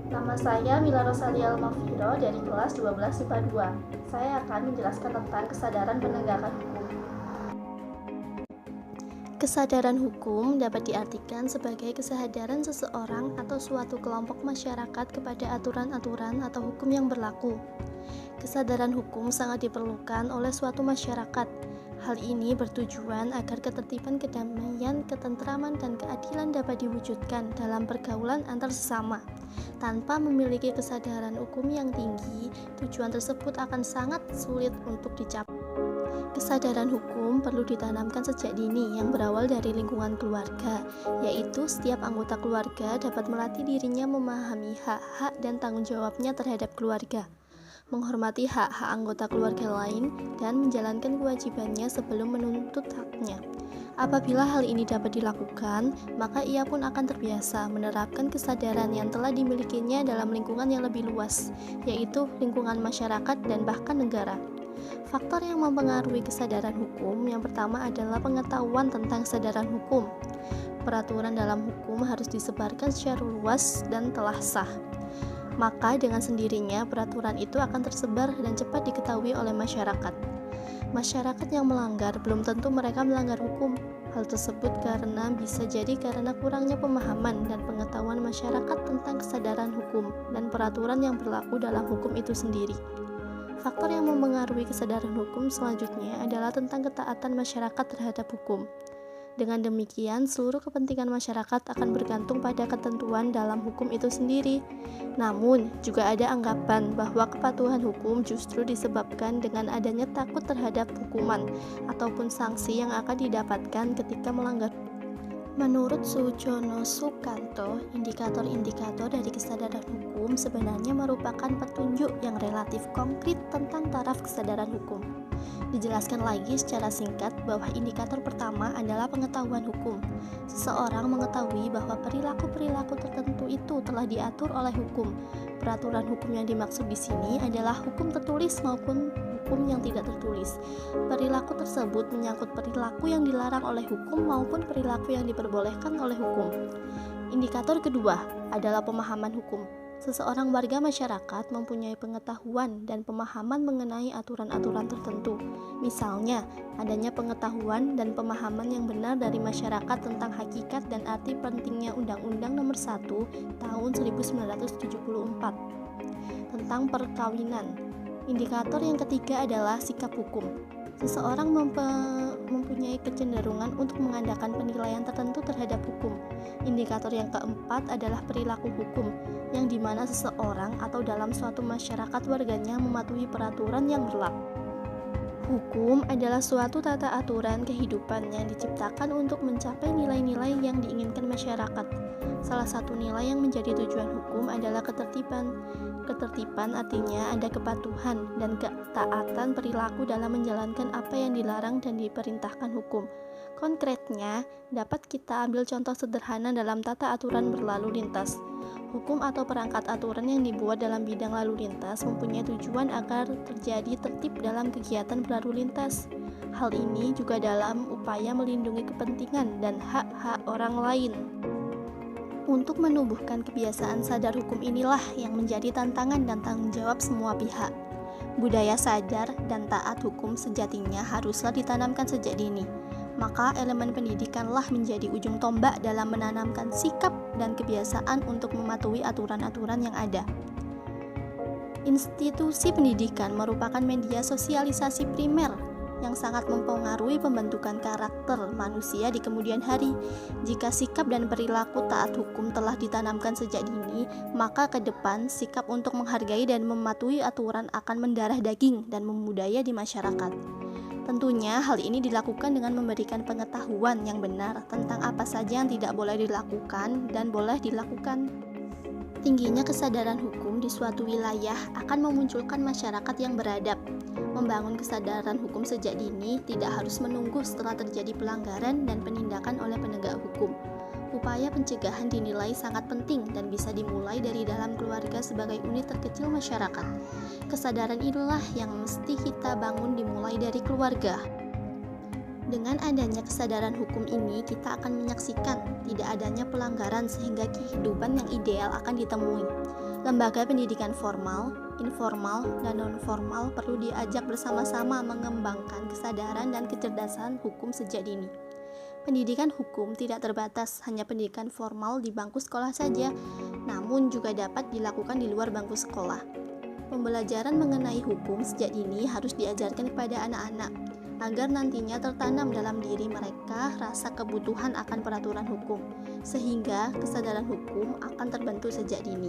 Nama saya Mila Rosalia Almafiro dari kelas 12 IPA 2. Saya akan menjelaskan tentang kesadaran penegakan hukum. Kesadaran hukum dapat diartikan sebagai kesadaran seseorang atau suatu kelompok masyarakat kepada aturan-aturan atau hukum yang berlaku. Kesadaran hukum sangat diperlukan oleh suatu masyarakat. Hal ini bertujuan agar ketertiban, kedamaian, ketentraman, dan keadilan dapat diwujudkan dalam pergaulan antar sesama. Tanpa memiliki kesadaran hukum yang tinggi, tujuan tersebut akan sangat sulit untuk dicapai. Kesadaran hukum perlu ditanamkan sejak dini yang berawal dari lingkungan keluarga, yaitu setiap anggota keluarga dapat melatih dirinya memahami hak-hak dan tanggung jawabnya terhadap keluarga, menghormati hak-hak anggota keluarga lain, dan menjalankan kewajibannya sebelum menuntut haknya. Apabila hal ini dapat dilakukan, maka ia pun akan terbiasa menerapkan kesadaran yang telah dimilikinya dalam lingkungan yang lebih luas, yaitu lingkungan masyarakat dan bahkan negara. Faktor yang mempengaruhi kesadaran hukum yang pertama adalah pengetahuan tentang kesadaran hukum. Peraturan dalam hukum harus disebarkan secara luas dan telah sah. Maka dengan sendirinya peraturan itu akan tersebar dan cepat diketahui oleh masyarakat. Masyarakat yang melanggar belum tentu mereka melanggar hukum. Hal tersebut bisa jadi karena kurangnya pemahaman dan pengetahuan masyarakat tentang kesadaran hukum dan peraturan yang berlaku dalam hukum itu sendiri. Faktor yang mempengaruhi kesadaran hukum selanjutnya adalah tentang ketaatan masyarakat terhadap hukum. Dengan demikian, seluruh kepentingan masyarakat akan bergantung pada ketentuan dalam hukum itu sendiri. Namun, juga ada anggapan bahwa kepatuhan hukum justru disebabkan dengan adanya takut terhadap hukuman ataupun sanksi yang akan didapatkan ketika melanggar. Menurut Sujono Sukanto, indikator-indikator dari kesadaran hukum sebenarnya merupakan petunjuk yang relatif konkret tentang taraf kesadaran hukum. Dijelaskan lagi secara singkat bahwa indikator pertama adalah pengetahuan hukum. Seseorang mengetahui bahwa perilaku-perilaku tertentu itu telah diatur oleh hukum. Peraturan hukum yang dimaksud di sini adalah hukum tertulis maupun hukum yang tidak tertulis. Perilaku tersebut menyangkut perilaku yang dilarang oleh hukum maupun perilaku yang diperbolehkan oleh hukum. Indikator kedua adalah pemahaman hukum. Seseorang warga masyarakat mempunyai pengetahuan dan pemahaman mengenai aturan-aturan tertentu. Misalnya, adanya pengetahuan dan pemahaman yang benar dari masyarakat tentang hakikat dan arti pentingnya Undang-Undang Nomor 1 Tahun 1974 tentang perkawinan. Indikator yang ketiga adalah sikap hukum. Seseorang mempunyai kecenderungan untuk mengadakan penilaian tertentu terhadap hukum. Indikator yang keempat adalah perilaku hukum, yang dimana seseorang atau dalam suatu masyarakat warganya mematuhi peraturan yang berlaku. Hukum adalah suatu tata aturan kehidupan yang diciptakan untuk mencapai nilai-nilai yang diinginkan masyarakat. Salah satu nilai yang menjadi tujuan hukum adalah ketertiban. Ketertiban artinya ada kepatuhan dan ketaatan perilaku dalam menjalankan apa yang dilarang dan diperintahkan hukum. Konkretnya, dapat kita ambil contoh sederhana dalam tata aturan berlalu lintas. Hukum atau perangkat aturan yang dibuat dalam bidang lalu lintas mempunyai tujuan agar terjadi tertib dalam kegiatan berlalu lintas. Hal ini juga dalam upaya melindungi kepentingan dan hak-hak orang lain. Untuk menumbuhkan kebiasaan sadar hukum inilah yang menjadi tantangan dan tanggung jawab semua pihak. Budaya sadar dan taat hukum sejatinya haruslah ditanamkan sejak dini. Maka elemen pendidikanlah menjadi ujung tombak dalam menanamkan sikap dan kebiasaan untuk mematuhi aturan-aturan yang ada. Institusi pendidikan merupakan media sosialisasi primer yang sangat mempengaruhi pembentukan karakter manusia di kemudian hari. Jika sikap dan perilaku taat hukum telah ditanamkan sejak dini, maka ke depan sikap untuk menghargai dan mematuhi aturan akan mendarah daging dan membudaya di masyarakat. Tentunya hal ini dilakukan dengan memberikan pengetahuan yang benar tentang apa saja yang tidak boleh dilakukan dan boleh dilakukan. Tingginya kesadaran hukum di suatu wilayah akan memunculkan masyarakat yang beradab. Membangun kesadaran hukum sejak dini tidak harus menunggu setelah terjadi pelanggaran dan penindakan oleh penegak hukum. Upaya pencegahan dinilai sangat penting dan bisa dimulai dari dalam keluarga sebagai unit terkecil masyarakat. Kesadaran inilah yang mesti kita bangun dimulai dari keluarga. Dengan adanya kesadaran hukum ini, kita akan menyaksikan tidak adanya pelanggaran sehingga kehidupan yang ideal akan ditemui. Lembaga pendidikan formal, informal, dan non-formal perlu diajak bersama-sama mengembangkan kesadaran dan kecerdasan hukum sejak dini. Pendidikan hukum tidak terbatas hanya pendidikan formal di bangku sekolah saja, namun juga dapat dilakukan di luar bangku sekolah. Pembelajaran mengenai hukum sejak dini harus diajarkan kepada anak-anak, agar nantinya tertanam dalam diri mereka rasa kebutuhan akan peraturan hukum, sehingga kesadaran hukum akan terbentuk sejak dini.